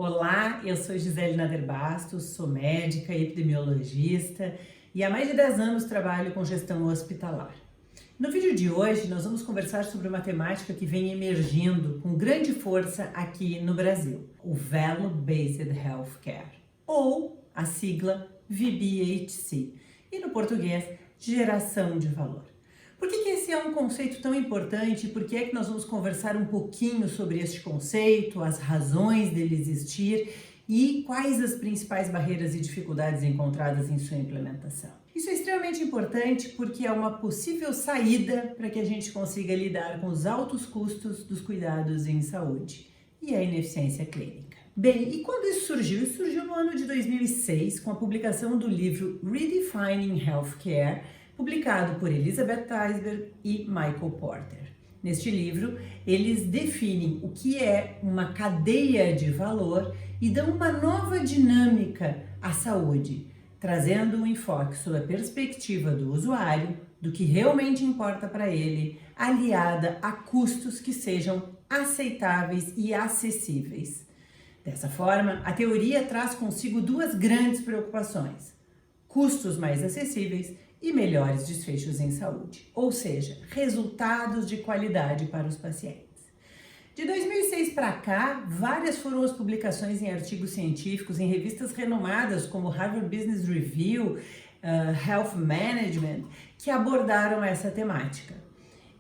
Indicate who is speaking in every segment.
Speaker 1: Olá, eu sou Gisele Nader Bastos, sou médica e epidemiologista e há mais de 10 anos trabalho com gestão hospitalar. No vídeo de hoje nós vamos conversar sobre uma temática que vem emergindo com grande força aqui no Brasil, o Value Based Healthcare, ou a sigla VBHC, e no português, geração de valor. Por que esse é um conceito tão importante? Por que é que nós vamos conversar um pouquinho sobre este conceito, as razões dele existir e quais as principais barreiras e dificuldades encontradas em sua implementação? Isso é extremamente importante porque é uma possível saída para que a gente consiga lidar com os altos custos dos cuidados em saúde e a ineficiência clínica. Bem, e quando isso surgiu? Isso surgiu no ano de 2006 com a publicação do livro Redefining Healthcare, publicado por Elizabeth Teisberg e Michael Porter. Neste livro, eles definem o que é uma cadeia de valor e dão uma nova dinâmica à saúde, trazendo um enfoque sobre a perspectiva do usuário, do que realmente importa para ele, aliada a custos que sejam aceitáveis e acessíveis. Dessa forma, a teoria traz consigo duas grandes preocupações: custos mais acessíveis e melhores desfechos em saúde, ou seja, resultados de qualidade para os pacientes. De 2006 para cá, várias foram as publicações em artigos científicos em revistas renomadas como Harvard Business Review, Health Management, que abordaram essa temática.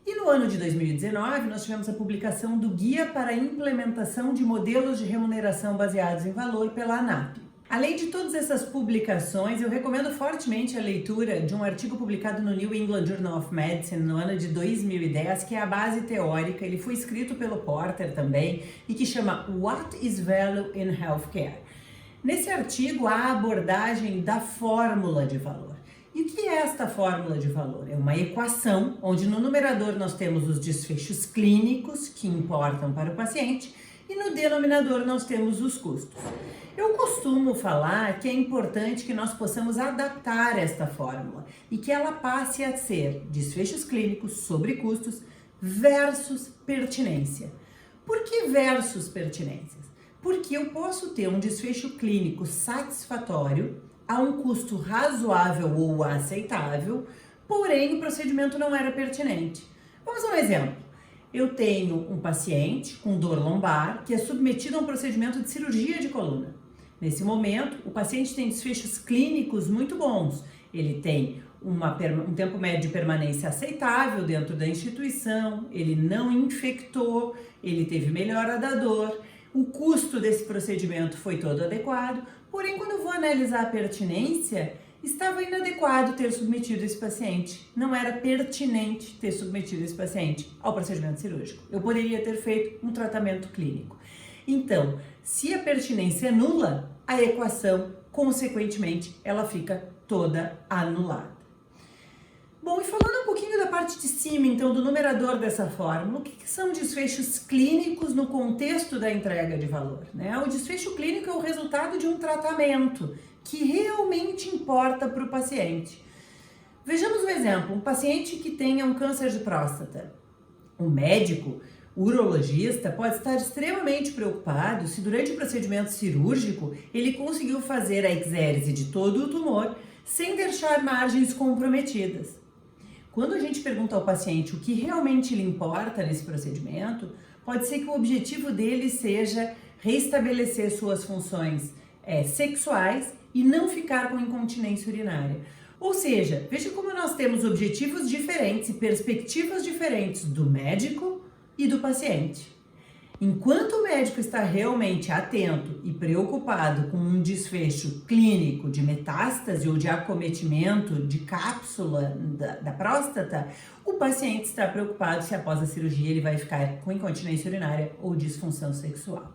Speaker 1: E no ano de 2019, nós tivemos a publicação do Guia para a Implementação de Modelos de Remuneração Baseados em Valor pela ANAP. Além de todas essas publicações, eu recomendo fortemente a leitura de um artigo publicado no New England Journal of Medicine no ano de 2010, que é a base teórica. Ele foi escrito pelo Porter também e que chama What is Value in Healthcare? Nesse artigo, há a abordagem da fórmula de valor. E o que é esta fórmula de valor? É uma equação onde no numerador nós temos os desfechos clínicos que importam para o paciente e no denominador nós temos os custos. Eu costumo falar que é importante que nós possamos adaptar esta fórmula e que ela passe a ser desfechos clínicos sobre custos versus pertinência. Por que versus pertinências? Porque eu posso ter um desfecho clínico satisfatório a um custo razoável ou aceitável, porém o procedimento não era pertinente. Vamos a um exemplo. Eu tenho um paciente com dor lombar que é submetido a um procedimento de cirurgia de coluna. Nesse momento, o paciente tem desfechos clínicos muito bons. Ele tem um tempo médio de permanência aceitável dentro da instituição, ele não infectou, ele teve melhora da dor, o custo desse procedimento foi todo adequado, porém, quando eu vou analisar a pertinência, estava inadequado ter submetido esse paciente. Não era pertinente ter submetido esse paciente ao procedimento cirúrgico. Eu poderia ter feito um tratamento clínico. Então, se a pertinência é nula, a equação, consequentemente, ela fica toda anulada. Bom, e falando um pouquinho da parte de cima, então, do numerador dessa fórmula, o que são desfechos clínicos no contexto da entrega de valor, né? O desfecho clínico é o resultado de um tratamento que realmente importa para o paciente. Vejamos um exemplo, um paciente que tenha um câncer de próstata. O médico, o urologista, pode estar extremamente preocupado se durante o procedimento cirúrgico ele conseguiu fazer a exérese de todo o tumor sem deixar margens comprometidas. Quando a gente pergunta ao paciente o que realmente lhe importa nesse procedimento, pode ser que o objetivo dele seja restabelecer suas funções sexuais e não ficar com incontinência urinária. Ou seja, veja como nós temos objetivos diferentes e perspectivas diferentes do médico e do paciente. Enquanto o médico está realmente atento e preocupado com um desfecho clínico de metástase ou de acometimento de cápsula da próstata, o paciente está preocupado se após a cirurgia ele vai ficar com incontinência urinária ou disfunção sexual.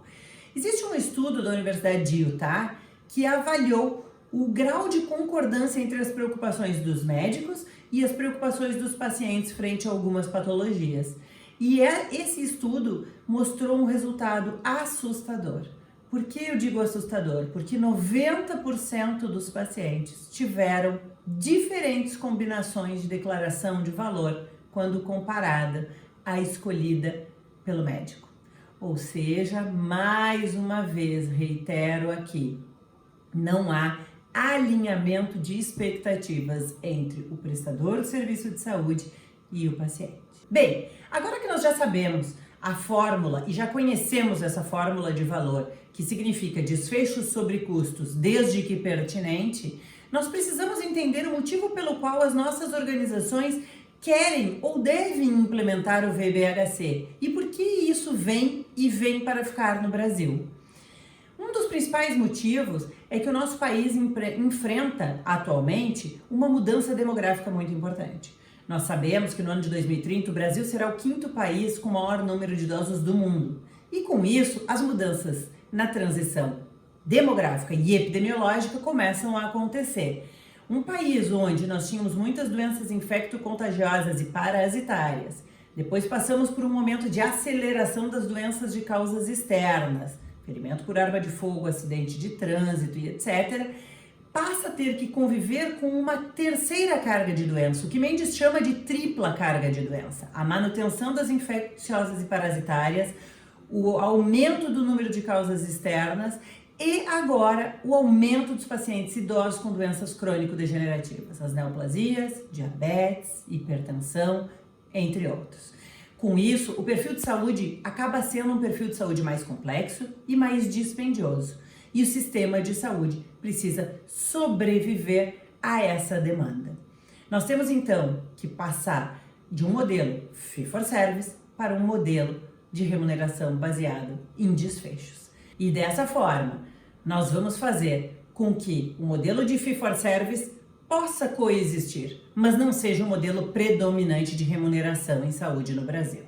Speaker 1: Existe um estudo da Universidade de Utah que avaliou o grau de concordância entre as preocupações dos médicos e as preocupações dos pacientes frente a algumas patologias. E esse estudo mostrou um resultado assustador. Por que eu digo assustador? Porque 90% dos pacientes tiveram diferentes combinações de declaração de valor quando comparada à escolhida pelo médico. Ou seja, mais uma vez, reitero aqui, não há alinhamento de expectativas entre o prestador de serviço de saúde e o paciente. Bem, agora que nós já sabemos a fórmula e já conhecemos essa fórmula de valor, que significa desfechos sobre custos desde que pertinente, nós precisamos entender o motivo pelo qual as nossas organizações querem ou devem implementar o VBHC e por que isso vem para ficar no Brasil. Um dos principais motivos é que o nosso país enfrenta atualmente uma mudança demográfica muito importante. Nós sabemos que no ano de 2030 o Brasil será o 5º país com o maior número de idosos do mundo. E com isso, as mudanças na transição demográfica e epidemiológica começam a acontecer. Um país onde nós tínhamos muitas doenças infecto-contagiosas e parasitárias, depois passamos por um momento de aceleração das doenças de causas externas, ferimento por arma de fogo, acidente de trânsito e etc., passa a ter que conviver com uma terceira carga de doença, o que Mendes chama de tripla carga de doença. A manutenção das infecciosas e parasitárias, o aumento do número de causas externas e agora o aumento dos pacientes idosos com doenças crônico-degenerativas, as neoplasias, diabetes, hipertensão, entre outros. Com isso, o perfil de saúde acaba sendo um perfil de saúde mais complexo e mais dispendioso. E o sistema de saúde precisa sobreviver a essa demanda. Nós temos então que passar de um modelo fee-for-service para um modelo de remuneração baseado em desfechos. E dessa forma, nós vamos fazer com que o modelo de fee-for-service possa coexistir, mas não seja o modelo predominante de remuneração em saúde no Brasil.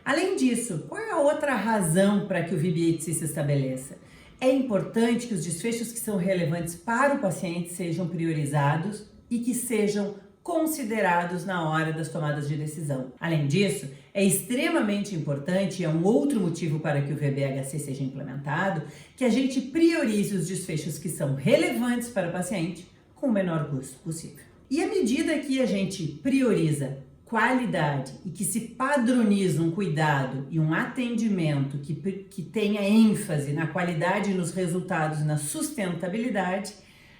Speaker 1: Além disso, qual é a outra razão para que o VBHC se estabeleça? É importante que os desfechos que são relevantes para o paciente sejam priorizados e que sejam considerados na hora das tomadas de decisão. Além disso, é extremamente importante, e é um outro motivo para que o VBHC seja implementado, que a gente priorize os desfechos que são relevantes para o paciente com o menor custo possível. E à medida que a gente prioriza qualidade e que se padroniza um cuidado e um atendimento que tenha ênfase na qualidade, nos resultados e na sustentabilidade,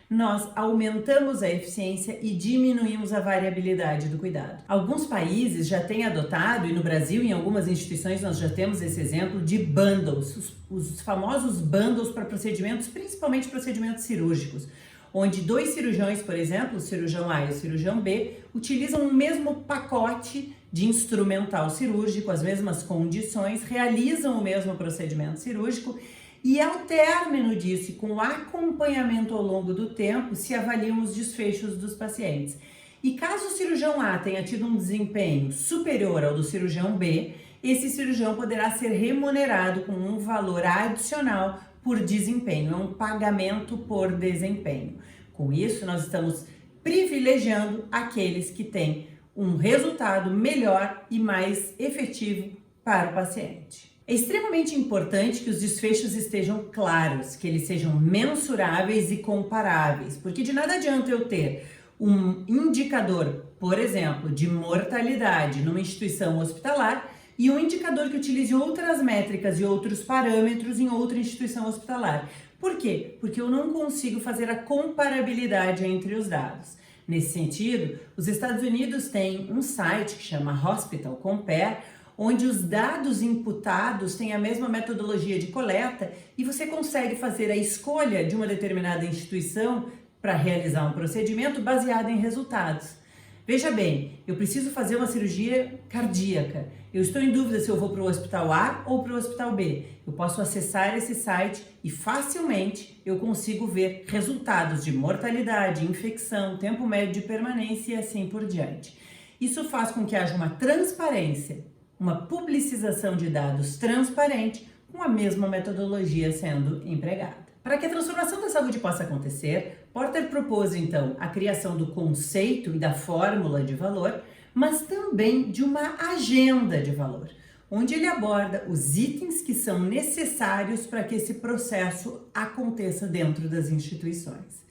Speaker 1: nós aumentamos a eficiência e diminuímos a variabilidade do cuidado. Alguns países já têm adotado, e no Brasil, em algumas instituições, nós já temos esse exemplo de bundles, os famosos bundles para procedimentos, principalmente procedimentos cirúrgicos, onde 2 cirurgiões, por exemplo, o cirurgião A e o cirurgião B, utilizam o mesmo pacote de instrumental cirúrgico, as mesmas condições, realizam o mesmo procedimento cirúrgico e ao término disso, com o acompanhamento ao longo do tempo, se avaliam os desfechos dos pacientes. E caso o cirurgião A tenha tido um desempenho superior ao do cirurgião B, esse cirurgião poderá ser remunerado com um valor adicional por desempenho, é um pagamento por desempenho. Com isso, nós estamos privilegiando aqueles que têm um resultado melhor e mais efetivo para o paciente. É extremamente importante que os desfechos estejam claros, que eles sejam mensuráveis e comparáveis, porque de nada adianta eu ter um indicador, por exemplo, de mortalidade numa instituição hospitalar e um indicador que utilize outras métricas e outros parâmetros em outra instituição hospitalar. Por quê? Porque eu não consigo fazer a comparabilidade entre os dados. Nesse sentido, os Estados Unidos têm um site que chama Hospital Compare, onde os dados imputados têm a mesma metodologia de coleta e você consegue fazer a escolha de uma determinada instituição para realizar um procedimento baseado em resultados. Veja bem, eu preciso fazer uma cirurgia cardíaca. Eu estou em dúvida se eu vou para o hospital A ou para o hospital B. Eu posso acessar esse site e facilmente eu consigo ver resultados de mortalidade, infecção, tempo médio de permanência e assim por diante. Isso faz com que haja uma transparência, uma publicização de dados transparente com a mesma metodologia sendo empregada. Para que a transformação da saúde possa acontecer, Porter propôs então a criação do conceito e da fórmula de valor, mas também de uma agenda de valor, onde ele aborda os itens que são necessários para que esse processo aconteça dentro das instituições.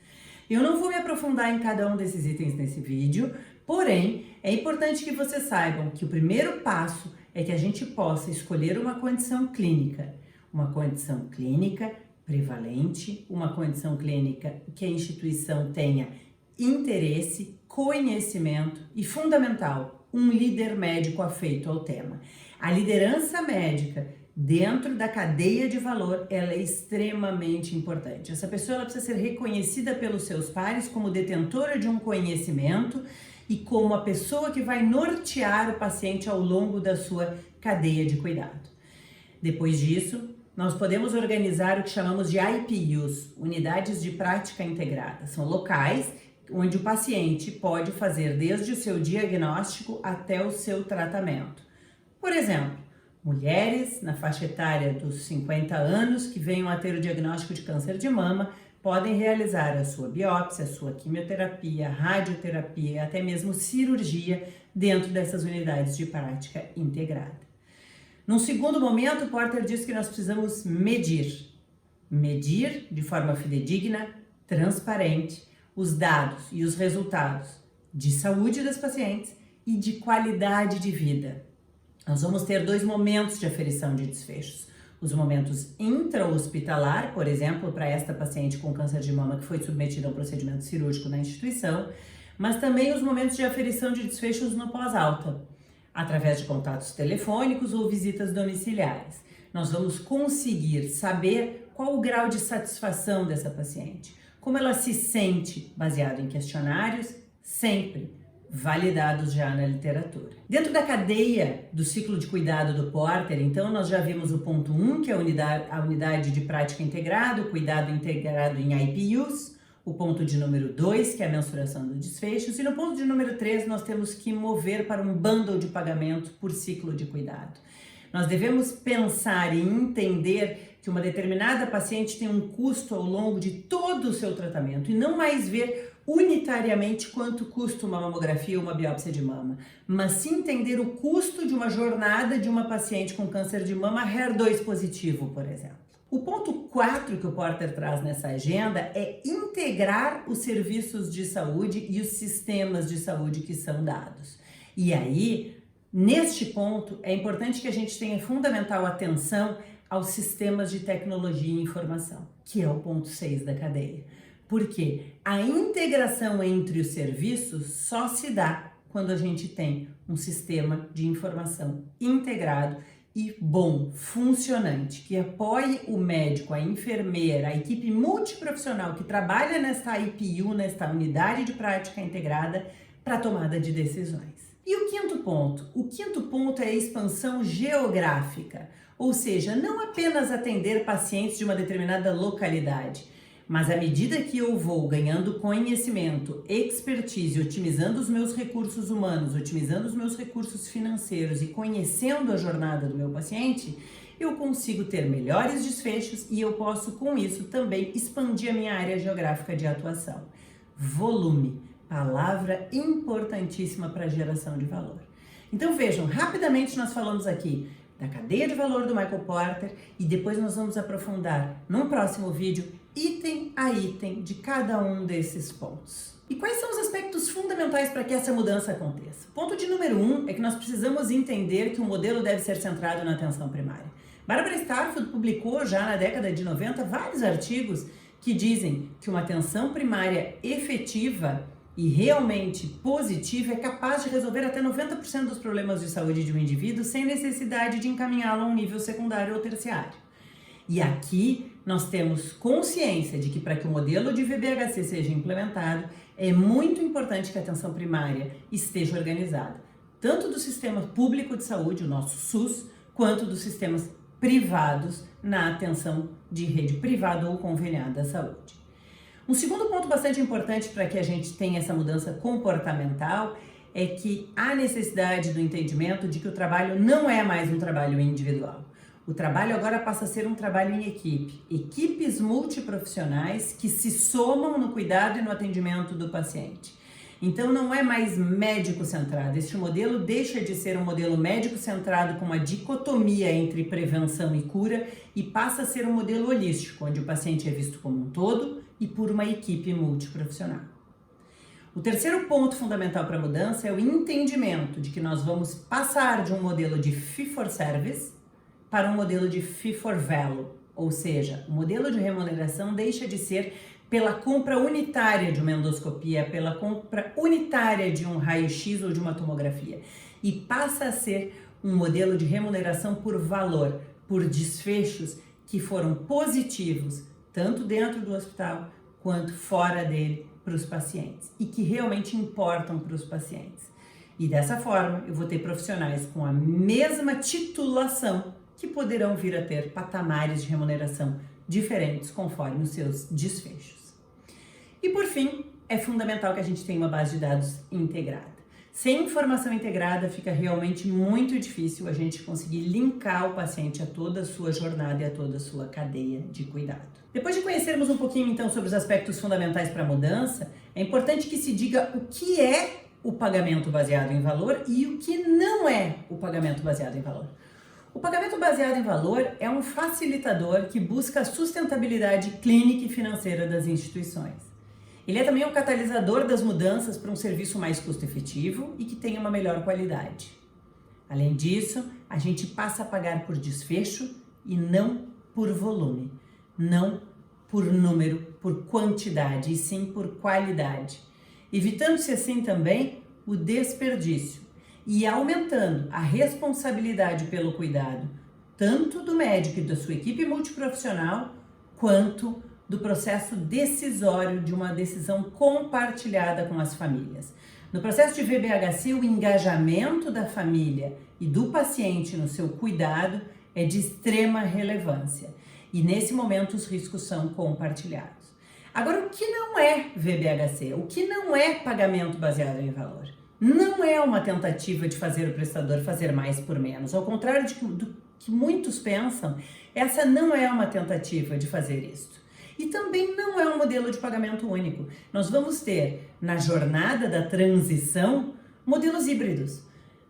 Speaker 1: Eu não vou me aprofundar em cada um desses itens nesse vídeo, porém, é importante que vocês saibam que o primeiro passo é que a gente possa escolher uma condição clínica prevalente, uma condição clínica que a instituição tenha interesse, conhecimento e, fundamental, um líder médico afeito ao tema. A liderança médica dentro da cadeia de valor, ela é extremamente importante. Essa pessoa ela precisa ser reconhecida pelos seus pares como detentora de um conhecimento e como a pessoa que vai nortear o paciente ao longo da sua cadeia de cuidado. Depois disso, nós podemos organizar o que chamamos de IPUs, Unidades de Prática Integrada. São locais onde o paciente pode fazer desde o seu diagnóstico até o seu tratamento. Por exemplo, mulheres na faixa etária dos 50 anos que venham a ter o diagnóstico de câncer de mama podem realizar a sua biópsia, a sua quimioterapia, radioterapia e até mesmo cirurgia dentro dessas unidades de prática integrada. Num segundo momento, Porter diz que nós precisamos medir de forma fidedigna, transparente, os dados e os resultados de saúde das pacientes e de qualidade de vida. Nós vamos ter 2 momentos de aferição de desfechos. Os momentos intra-hospitalar, por exemplo, para esta paciente com câncer de mama que foi submetida a um procedimento cirúrgico na instituição, mas também os momentos de aferição de desfechos no pós-alta, através de contatos telefônicos ou visitas domiciliares. Nós vamos conseguir saber qual o grau de satisfação dessa paciente, como ela se sente, baseado em questionários, sempre validados já na literatura. Dentro da cadeia do ciclo de cuidado do Porter, então, nós já vimos o ponto 1, que é a unidade de prática integrada, o cuidado integrado em IPUs, o ponto de número 2, que é a mensuração dos desfechos, e no ponto de número 3, nós temos que mover para um bundle de pagamento por ciclo de cuidado. Nós devemos pensar e entender que uma determinada paciente tem um custo ao longo de todo o seu tratamento e não mais ver unitariamente quanto custa uma mamografia ou uma biópsia de mama, mas sim entender o custo de uma jornada de uma paciente com câncer de mama HER2 positivo, por exemplo. O ponto 4 que o Porter traz nessa agenda é integrar os serviços de saúde e os sistemas de saúde que são dados. E aí, neste ponto, é importante que a gente tenha fundamental atenção aos sistemas de tecnologia e informação, que é o ponto 6 da cadeia. Porque a integração entre os serviços só se dá quando a gente tem um sistema de informação integrado e bom, funcionante, que apoie o médico, a enfermeira, a equipe multiprofissional que trabalha nesta IPU, nesta unidade de prática integrada, para a tomada de decisões. E o quinto ponto? O quinto ponto é a expansão geográfica, ou seja, não apenas atender pacientes de uma determinada localidade, mas à medida que eu vou ganhando conhecimento, expertise, otimizando os meus recursos humanos, otimizando os meus recursos financeiros e conhecendo a jornada do meu paciente, eu consigo ter melhores desfechos e eu posso, com isso, também expandir a minha área geográfica de atuação. Volume, palavra importantíssima para a geração de valor. Então vejam, rapidamente nós falamos aqui da cadeia de valor do Michael Porter e depois nós vamos aprofundar num próximo vídeo item a item de cada um desses pontos. E quais são os aspectos fundamentais para que essa mudança aconteça? Ponto de número 1 é que nós precisamos entender que o modelo deve ser centrado na atenção primária. Barbara Starfield publicou já na década de 90 vários artigos que dizem que uma atenção primária efetiva e realmente positiva é capaz de resolver até 90% dos problemas de saúde de um indivíduo sem necessidade de encaminhá-lo a um nível secundário ou terciário. E aqui nós temos consciência de que para que o modelo de VBHC seja implementado, é muito importante que a atenção primária esteja organizada, tanto do sistema público de saúde, o nosso SUS, quanto dos sistemas privados na atenção de rede privada ou conveniada à saúde. Um segundo ponto bastante importante para que a gente tenha essa mudança comportamental é que há necessidade do entendimento de que o trabalho não é mais um trabalho individual. O trabalho agora passa a ser um trabalho em equipe, equipes multiprofissionais que se somam no cuidado e no atendimento do paciente. Então não é mais médico-centrado, este modelo deixa de ser um modelo médico-centrado com uma dicotomia entre prevenção e cura e passa a ser um modelo holístico, onde o paciente é visto como um todo e por uma equipe multiprofissional. O terceiro ponto fundamental para a mudança é o entendimento de que nós vamos passar de um modelo de fee for service para um modelo de fee for value, ou seja, o modelo de remuneração deixa de ser pela compra unitária de uma endoscopia, pela compra unitária de um raio-x ou de uma tomografia, e passa a ser um modelo de remuneração por valor, por desfechos que foram positivos, tanto dentro do hospital quanto fora dele, para os pacientes, e que realmente importam para os pacientes. E dessa forma, eu vou ter profissionais com a mesma titulação que poderão vir a ter patamares de remuneração diferentes conforme os seus desfechos. E por fim, é fundamental que a gente tenha uma base de dados integrada. Sem informação integrada, fica realmente muito difícil a gente conseguir linkar o paciente a toda a sua jornada e a toda a sua cadeia de cuidado. Depois de conhecermos um pouquinho então sobre os aspectos fundamentais para a mudança, é importante que se diga o que é o pagamento baseado em valor e o que não é o pagamento baseado em valor. O pagamento baseado em valor é um facilitador que busca a sustentabilidade clínica e financeira das instituições. Ele é também um catalisador das mudanças para um serviço mais custo-efetivo e que tenha uma melhor qualidade. Além disso, a gente passa a pagar por desfecho e não por volume, não por número, por quantidade, e sim por qualidade, evitando-se assim também o desperdício e aumentando a responsabilidade pelo cuidado, tanto do médico e da sua equipe multiprofissional, quanto do processo decisório de uma decisão compartilhada com as famílias. No processo de VBHC, o engajamento da família e do paciente no seu cuidado é de extrema relevância. E nesse momento os riscos são compartilhados. Agora, o que não é VBHC? O que não é pagamento baseado em valor? Não é uma tentativa de fazer o prestador fazer mais por menos. Ao contrário do que muitos pensam, essa não é uma tentativa de fazer isso. E também não é um modelo de pagamento único. Nós vamos ter, na jornada da transição, modelos híbridos.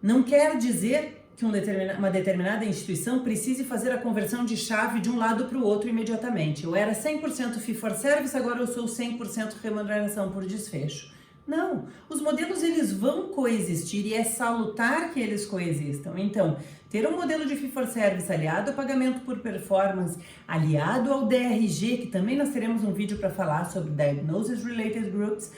Speaker 1: Não quer dizer que uma determinada instituição precise fazer a conversão de chave de um lado para o outro imediatamente. Eu era 100% fee for service, agora eu sou 100% remuneração por desfecho. Não, os modelos eles vão coexistir e é salutar que eles coexistam. Então, ter um modelo de fee for service aliado ao pagamento por performance, aliado ao DRG, que também nós teremos um vídeo para falar sobre Diagnosis Related Groups,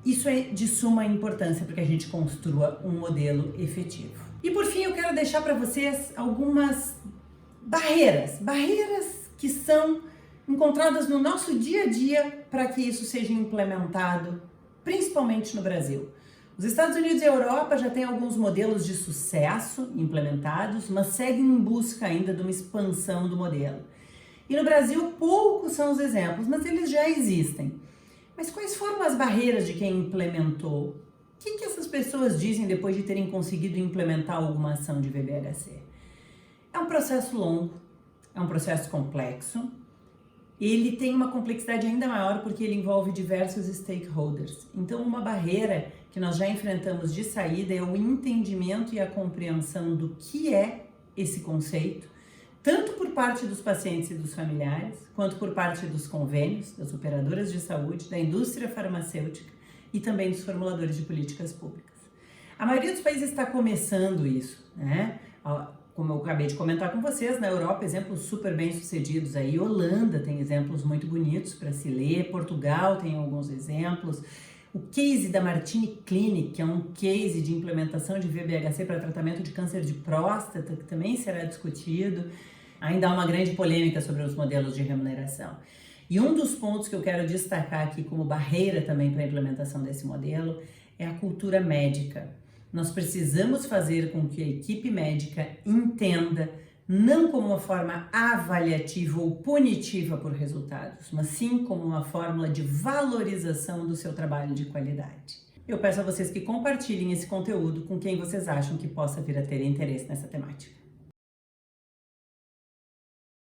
Speaker 1: isso é de suma importância para que a gente construa um modelo efetivo. E por fim, eu quero deixar para vocês algumas barreiras que são encontradas no nosso dia a dia para que isso seja implementado, principalmente no Brasil. Os Estados Unidos e a Europa já têm alguns modelos de sucesso implementados, mas seguem em busca ainda de uma expansão do modelo. E no Brasil, poucos são os exemplos, mas eles já existem. Mas quais foram as barreiras de quem implementou? O que essas pessoas dizem depois de terem conseguido implementar alguma ação de VBHC? É um processo longo, é um processo complexo. Ele tem uma complexidade ainda maior porque ele envolve diversos stakeholders. Então, uma barreira que nós já enfrentamos de saída é o entendimento e a compreensão do que é esse conceito, tanto por parte dos pacientes e dos familiares, quanto por parte dos convênios, das operadoras de saúde, da indústria farmacêutica e também dos formuladores de políticas públicas. A maioria dos países está começando isso, né? Como eu acabei de comentar com vocês, na Europa, exemplos super bem sucedidos aí, Holanda tem exemplos muito bonitos para se ler, Portugal tem alguns exemplos, o case da Martini Clinic, que é um case de implementação de VBHC para tratamento de câncer de próstata, que também será discutido. Ainda há uma grande polêmica sobre os modelos de remuneração. E um dos pontos que eu quero destacar aqui como barreira também para a implementação desse modelo é a cultura médica. Nós precisamos fazer com que a equipe médica entenda, não como uma forma avaliativa ou punitiva por resultados, mas sim como uma fórmula de valorização do seu trabalho de qualidade. Eu peço a vocês que compartilhem esse conteúdo com quem vocês acham que possa vir a ter interesse nessa temática.